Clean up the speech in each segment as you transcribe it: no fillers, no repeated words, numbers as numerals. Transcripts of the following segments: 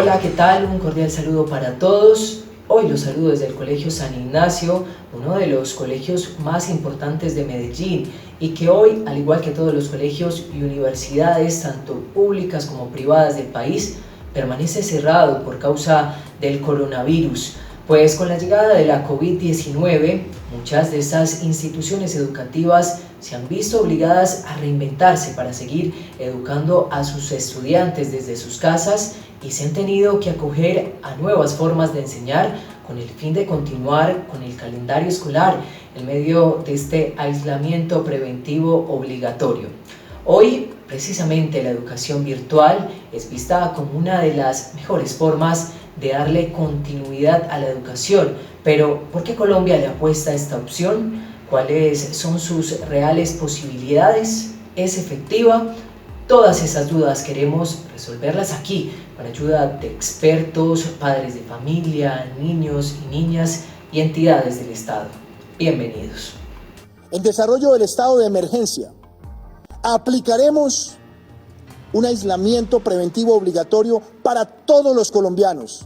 Hola, ¿qué tal? Un cordial saludo para todos. Hoy los saludo desde el Colegio San Ignacio, uno de los colegios más importantes de Medellín y que hoy, al igual que todos los colegios y universidades, tanto públicas como privadas del país, permanece cerrado por causa del coronavirus. Pues con la llegada de la COVID-19, muchas de estas instituciones educativas se han visto obligadas a reinventarse para seguir educando a sus estudiantes desde sus casas y se han tenido que acoger a nuevas formas de enseñar con el fin de continuar con el calendario escolar en medio de este aislamiento preventivo obligatorio. Hoy, precisamente, la educación virtual es vista como una de las mejores formas de darle continuidad a la educación. Pero, ¿por qué Colombia le apuesta a esta opción? ¿Cuáles son sus reales posibilidades? ¿Es efectiva? Todas esas dudas queremos resolverlas aquí, con ayuda de expertos, padres de familia, niños y niñas y entidades del Estado. Bienvenidos. En desarrollo del estado de emergencia, aplicaremos un aislamiento preventivo obligatorio para todos los colombianos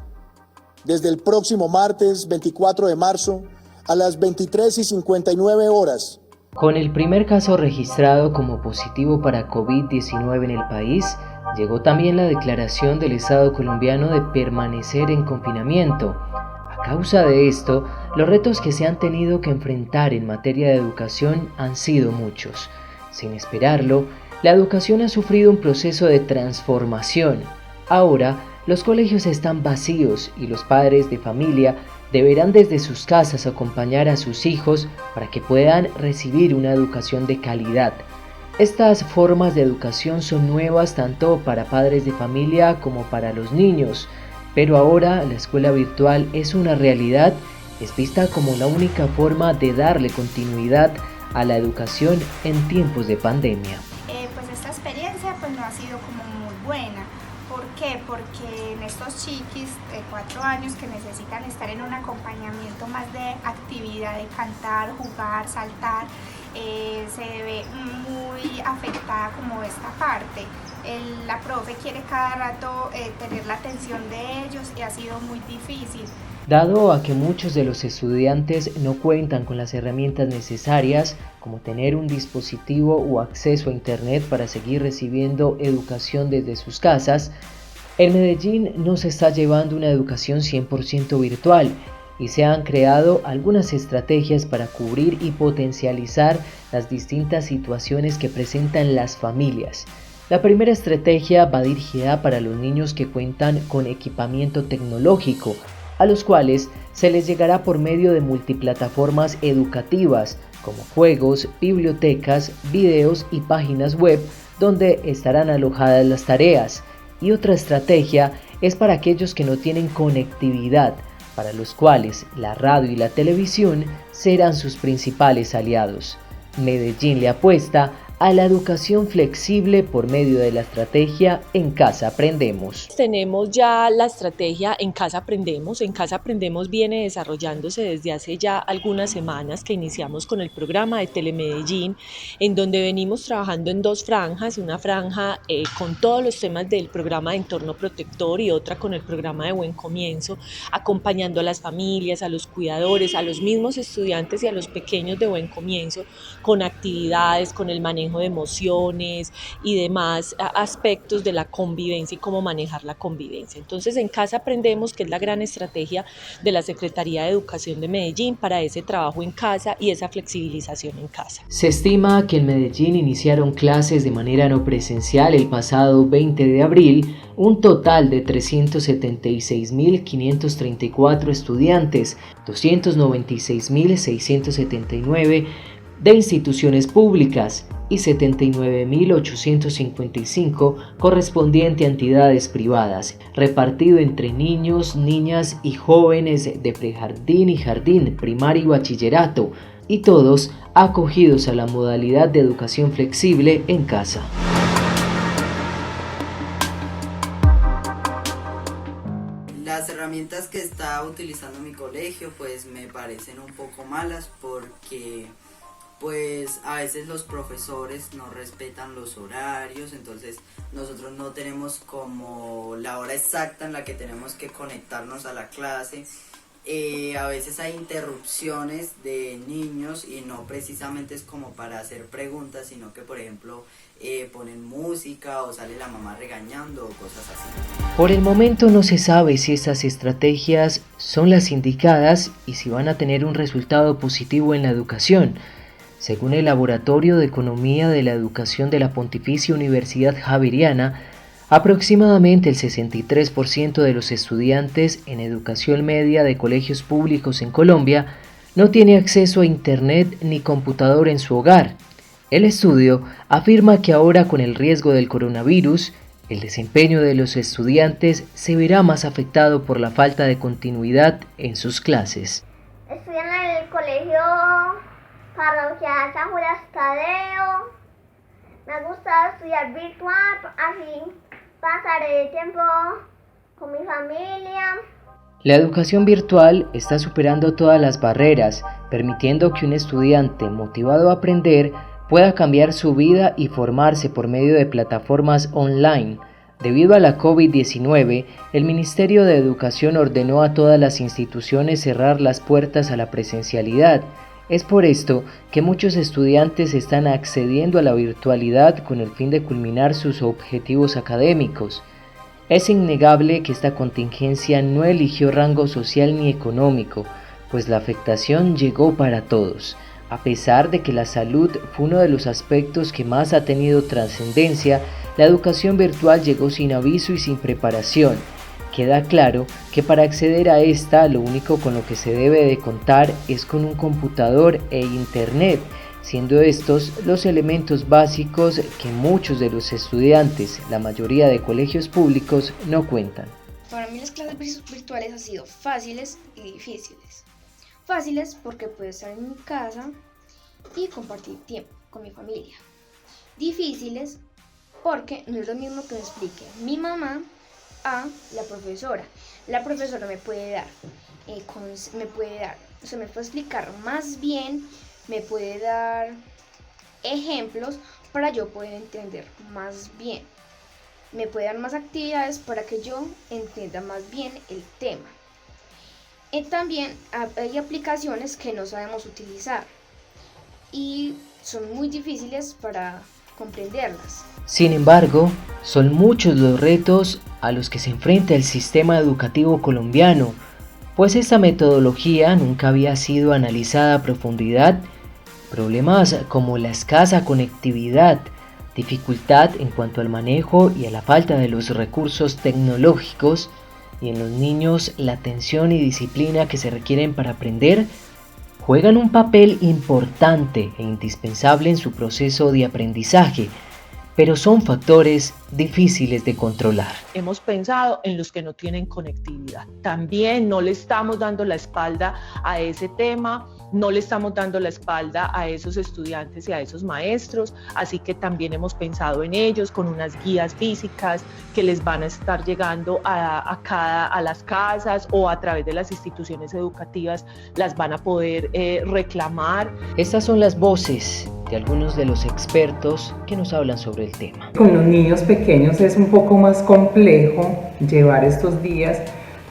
desde el próximo martes 24 de marzo a las 23:59 horas. Con el primer caso registrado como positivo para COVID-19 en el país, llegó también la declaración del Estado colombiano de permanecer en confinamiento. A causa de esto, los retos que se han tenido que enfrentar en materia de educación han sido muchos. Sin esperarlo, la educación ha sufrido un proceso de transformación. Ahora, los colegios están vacíos y los padres de familia deberán desde sus casas acompañar a sus hijos para que puedan recibir una educación de calidad. Estas formas de educación son nuevas tanto para padres de familia como para los niños, pero ahora la escuela virtual es una realidad, es vista como la única forma de darle continuidad a la educación en tiempos de pandemia. Pues esta experiencia no ha sido como muy buena. ¿Por qué? Porque en estos chiquis de 4 años que necesitan estar en un acompañamiento más de actividad, de cantar, jugar, saltar, se ve muy afectada como esta parte. La profe quiere cada rato tener la atención de ellos y ha sido muy difícil. Dado a que muchos de los estudiantes no cuentan con las herramientas necesarias, como tener un dispositivo o acceso a internet para seguir recibiendo educación desde sus casas, en Medellín no se está llevando una educación 100% virtual y se han creado algunas estrategias para cubrir y potencializar las distintas situaciones que presentan las familias. La primera estrategia va dirigida para los niños que cuentan con equipamiento tecnológico, a los cuales se les llegará por medio de multiplataformas educativas como juegos, bibliotecas, videos y páginas web donde estarán alojadas las tareas. Y otra estrategia es para aquellos que no tienen conectividad, para los cuales la radio y la televisión serán sus principales aliados. Medellín le apuesta a la educación flexible por medio de la estrategia En Casa Aprendemos. Tenemos ya la estrategia En Casa Aprendemos. En Casa Aprendemos viene desarrollándose desde hace ya algunas semanas que iniciamos con el programa de Telemedellín, en donde venimos trabajando en 2 franjas, una franja con todos los temas del programa de entorno protector y otra con el programa de Buen Comienzo, acompañando a las familias, a los cuidadores, a los mismos estudiantes y a los pequeños de Buen Comienzo con actividades, con el manejo de emociones y demás aspectos de la convivencia y cómo manejar la convivencia. Entonces, En Casa Aprendemos, que es la gran estrategia de la Secretaría de Educación de Medellín para ese trabajo en casa y esa flexibilización en casa. Se estima que en Medellín iniciaron clases de manera no presencial el pasado 20 de abril un total de 376.534 estudiantes, 296.679 de instituciones públicas y 79.855 correspondiente a entidades privadas, repartido entre niños, niñas y jóvenes de prejardín y jardín, primaria y bachillerato, y todos acogidos a la modalidad de educación flexible en casa. Las herramientas que está utilizando mi colegio pues me parecen un poco malas porque pues a veces los profesores no respetan los horarios, entonces nosotros no tenemos como la hora exacta en la que tenemos que conectarnos a la clase. A veces hay interrupciones de niños y no precisamente es como para hacer preguntas, sino que por ejemplo ponen música o sale la mamá regañando o cosas así. Por el momento no se sabe si estas estrategias son las indicadas y si van a tener un resultado positivo en la educación. Según el Laboratorio de Economía de la Educación de la Pontificia Universidad Javeriana, aproximadamente el 63% de los estudiantes en educación media de colegios públicos en Colombia no tiene acceso a Internet ni computador en su hogar. El estudio afirma que ahora con el riesgo del coronavirus, el desempeño de los estudiantes se verá más afectado por la falta de continuidad en sus clases. Estudio en el colegio parroquial San Judas Tadeo. Me gusta estudiar virtual, así pasaré tiempo con mi familia. La educación virtual está superando todas las barreras, permitiendo que un estudiante motivado a aprender pueda cambiar su vida y formarse por medio de plataformas online. Debido a la COVID-19, el Ministerio de Educación ordenó a todas las instituciones cerrar las puertas a la presencialidad. Es por esto que muchos estudiantes están accediendo a la virtualidad con el fin de culminar sus objetivos académicos. Es innegable que esta contingencia no eligió rango social ni económico, pues la afectación llegó para todos. A pesar de que la salud fue uno de los aspectos que más ha tenido trascendencia, la educación virtual llegó sin aviso y sin preparación. Queda claro que para acceder a esta lo único con lo que se debe de contar es con un computador e internet, siendo estos los elementos básicos que muchos de los estudiantes, la mayoría de colegios públicos, no cuentan. Para mí las clases virtuales han sido fáciles y difíciles. Fáciles porque puedo estar en mi casa y compartir tiempo con mi familia. Difíciles porque no es lo mismo que me explique mi mamá a la profesora. La profesora me puede dar, me puede explicar más bien, me puede dar ejemplos para yo poder entender más bien. Me puede dar más actividades para que yo entienda más bien el tema. Y también hay aplicaciones que no sabemos utilizar y son muy difíciles para comprenderlas. Sin embargo, son muchos los retos a los que se enfrenta el sistema educativo colombiano, pues esta metodología nunca había sido analizada a profundidad. Problemas como la escasa conectividad, dificultad en cuanto al manejo y a la falta de los recursos tecnológicos, y en los niños la atención y disciplina que se requieren para aprender, juegan un papel importante e indispensable en su proceso de aprendizaje, pero son factores difíciles de controlar. Hemos pensado en los que no tienen conectividad. También no le estamos dando la espalda a ese tema, no le estamos dando la espalda a esos estudiantes y a esos maestros, así que también hemos pensado en ellos con unas guías físicas que les van a estar llegando a las casas o a través de las instituciones educativas las van a poder reclamar. Estas son las voces de algunos de los expertos que nos hablan sobre el tema. Con los niños pequeños es un poco más complejo llevar estos días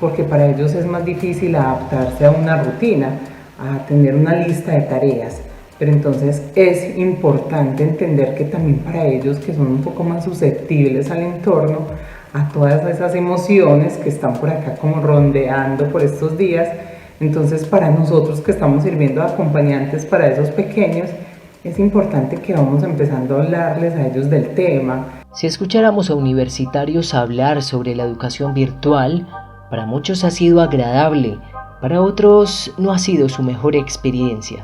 porque para ellos es más difícil adaptarse a una rutina, a tener una lista de tareas, pero entonces es importante entender que también para ellos que son un poco más susceptibles al entorno, a todas esas emociones que están por acá como rondeando por estos días, entonces para nosotros que estamos sirviendo de acompañantes para esos pequeños, es importante que vamos empezando a hablarles a ellos del tema. Si escucháramos a universitarios hablar sobre la educación virtual, para muchos ha sido agradable, para otros no ha sido su mejor experiencia,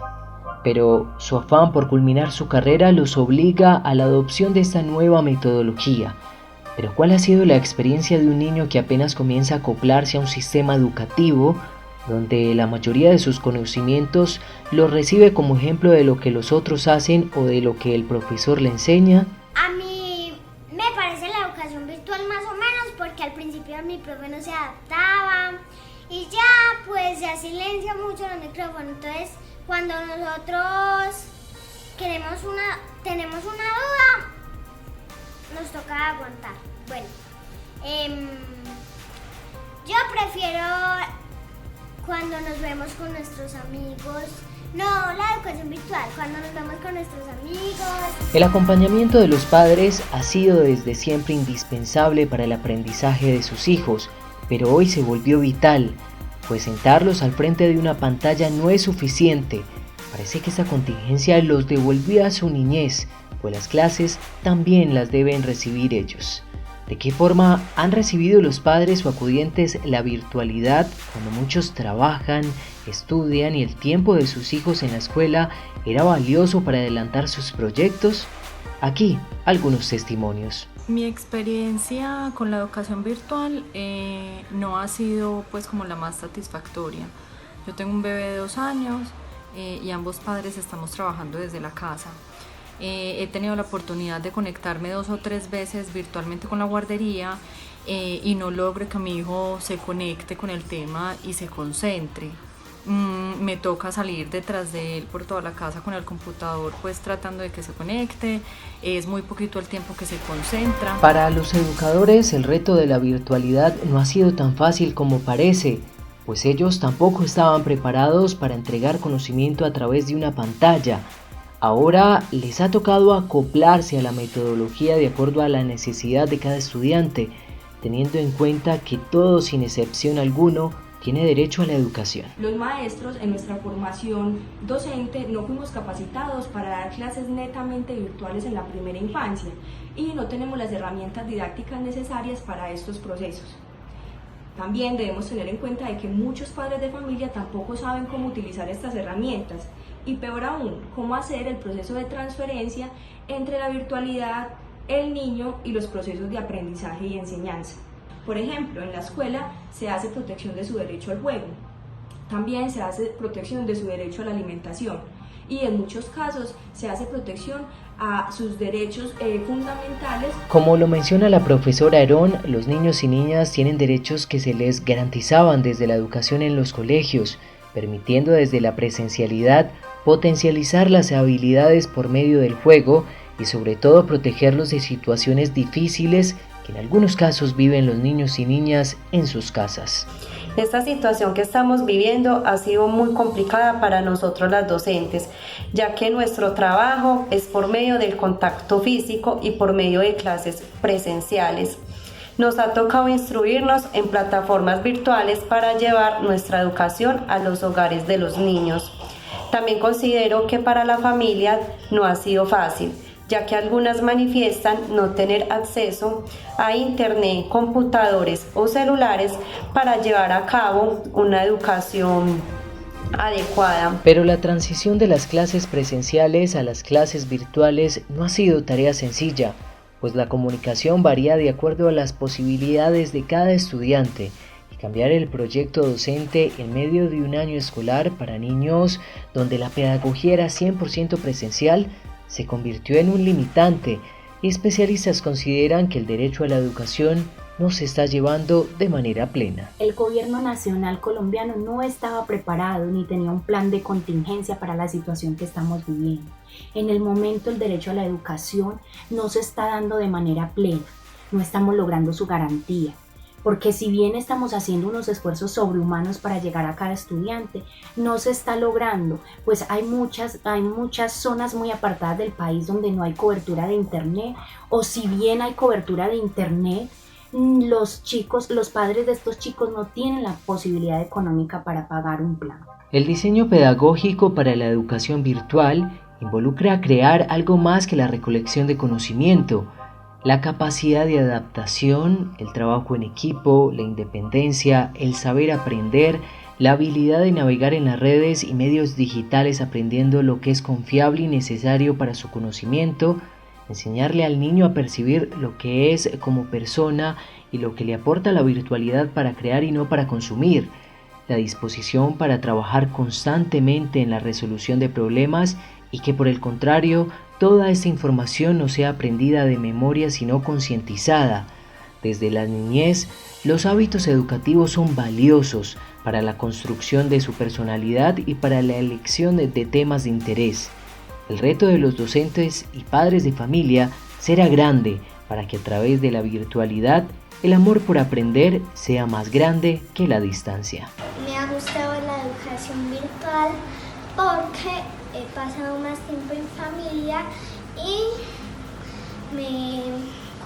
pero su afán por culminar su carrera los obliga a la adopción de esta nueva metodología. Pero ¿cuál ha sido la experiencia de un niño que apenas comienza a acoplarse a un sistema educativo donde la mayoría de sus conocimientos los recibe como ejemplo de lo que los otros hacen o de lo que el profesor le enseña? A mí me parece la educación virtual más o menos porque al principio mi profe no se adaptaba y ya pues ya silencia mucho los micrófonos, entonces cuando nosotros tenemos una duda, nos toca aguantar. Bueno, yo prefiero cuando nos vemos con nuestros amigos. No, la educación virtual, cuando nos vemos con nuestros amigos. El acompañamiento de los padres ha sido desde siempre indispensable para el aprendizaje de sus hijos, pero hoy se volvió vital, pues sentarlos al frente de una pantalla no es suficiente. Parece que esta contingencia los devolvió a su niñez, pues las clases también las deben recibir ellos. ¿De qué forma han recibido los padres o acudientes la virtualidad cuando muchos trabajan, estudian y el tiempo de sus hijos en la escuela era valioso para adelantar sus proyectos? Aquí algunos testimonios. Mi experiencia con la educación virtual no ha sido pues como la más satisfactoria. Yo tengo un bebé de 2 años y ambos padres estamos trabajando desde la casa. He tenido la oportunidad de conectarme 2 o 3 veces virtualmente con la guardería y no logro que mi hijo se conecte con el tema y se concentre. Me toca salir detrás de él por toda la casa con el computador, pues tratando de que se conecte. Es muy poquito el tiempo que se concentra. Para los educadores, el reto de la virtualidad no ha sido tan fácil como parece, pues ellos tampoco estaban preparados para entregar conocimiento a través de una pantalla. Ahora les ha tocado acoplarse a la metodología de acuerdo a la necesidad de cada estudiante, teniendo en cuenta que todos, sin excepción alguno, tiene derecho a la educación. Los maestros en nuestra formación docente no fuimos capacitados para dar clases netamente virtuales en la primera infancia y no tenemos las herramientas didácticas necesarias para estos procesos. También debemos tener en cuenta de que muchos padres de familia tampoco saben cómo utilizar estas herramientas y peor aún, cómo hacer el proceso de transferencia entre la virtualidad, el niño y los procesos de aprendizaje y enseñanza. Por ejemplo, en la escuela se hace protección de su derecho al juego, también se hace protección de su derecho a la alimentación y en muchos casos se hace protección a sus derechos fundamentales. Como lo menciona la profesora Aarón, los niños y niñas tienen derechos que se les garantizaban desde la educación en los colegios, permitiendo desde la presencialidad potencializar las habilidades por medio del juego y sobre todo protegerlos de situaciones difíciles que en algunos casos viven los niños y niñas en sus casas. Esta situación que estamos viviendo ha sido muy complicada para nosotros las docentes, ya que nuestro trabajo es por medio del contacto físico y por medio de clases presenciales. Nos ha tocado instruirnos en plataformas virtuales para llevar nuestra educación a los hogares de los niños. También considero que para la familia no ha sido fácil, ya que algunas manifiestan no tener acceso a internet, computadores o celulares para llevar a cabo una educación adecuada. Pero la transición de las clases presenciales a las clases virtuales no ha sido tarea sencilla, pues la comunicación varía de acuerdo a las posibilidades de cada estudiante. Cambiar el proyecto docente en medio de un año escolar para niños donde la pedagogía era 100% presencial se convirtió en un limitante y especialistas consideran que el derecho a la educación no se está llevando de manera plena. El gobierno nacional colombiano no estaba preparado ni tenía un plan de contingencia para la situación que estamos viviendo. En el momento el derecho a la educación no se está dando de manera plena, no estamos logrando su garantía. Porque si bien estamos haciendo unos esfuerzos sobrehumanos para llegar a cada estudiante, no se está logrando, pues hay muchas zonas muy apartadas del país donde no hay cobertura de internet, o si bien hay cobertura de internet, los padres de estos chicos no tienen la posibilidad económica para pagar un plan. El diseño pedagógico para la educación virtual involucra crear algo más que la recolección de conocimiento. La capacidad de adaptación, el trabajo en equipo, la independencia, el saber aprender, la habilidad de navegar en las redes y medios digitales aprendiendo lo que es confiable y necesario para su conocimiento, enseñarle al niño a percibir lo que es como persona y lo que le aporta la virtualidad para crear y no para consumir, la disposición para trabajar constantemente en la resolución de problemas y que por el contrario, toda esta información no sea aprendida de memoria sino concientizada. Desde la niñez, los hábitos educativos son valiosos para la construcción de su personalidad y para la elección de temas de interés. El reto de los docentes y padres de familia será grande para que a través de la virtualidad el amor por aprender sea más grande que la distancia. Me ha gustado la educación virtual porque he pasado más tiempo en familia y me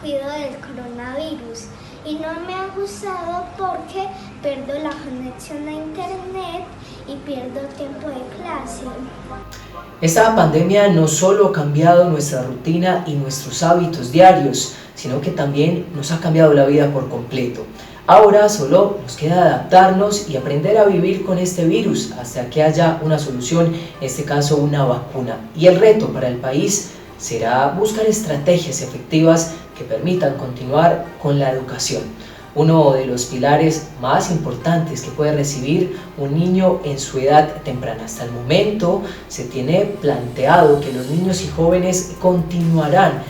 cuido del coronavirus. Y no me ha gustado porque pierdo la conexión a internet y pierdo tiempo de clase. Esta pandemia no solo ha cambiado nuestra rutina y nuestros hábitos diarios, sino que también nos ha cambiado la vida por completo. Ahora solo nos queda adaptarnos y aprender a vivir con este virus hasta que haya una solución, en este caso una vacuna. Y el reto para el país será buscar estrategias efectivas que permitan continuar con la educación. Uno de los pilares más importantes que puede recibir un niño en su edad temprana. Hasta el momento se tiene planteado que los niños y jóvenes continuarán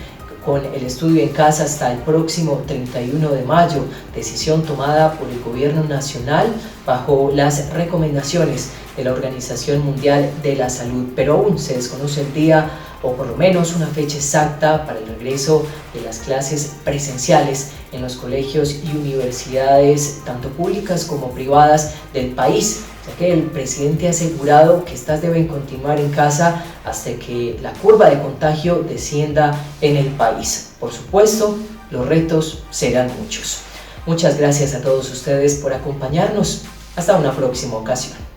con el estudio en casa hasta el próximo 31 de mayo, decisión tomada por el Gobierno Nacional bajo las recomendaciones de la Organización Mundial de la Salud, pero aún se desconoce el día o por lo menos una fecha exacta para el regreso de las clases presenciales en los colegios y universidades, tanto públicas como privadas del país, ya que el presidente ha asegurado que estas deben continuar en casa hasta que la curva de contagio descienda en el país. Por supuesto, los retos serán muchos. Muchas gracias a todos ustedes por acompañarnos. Hasta una próxima ocasión.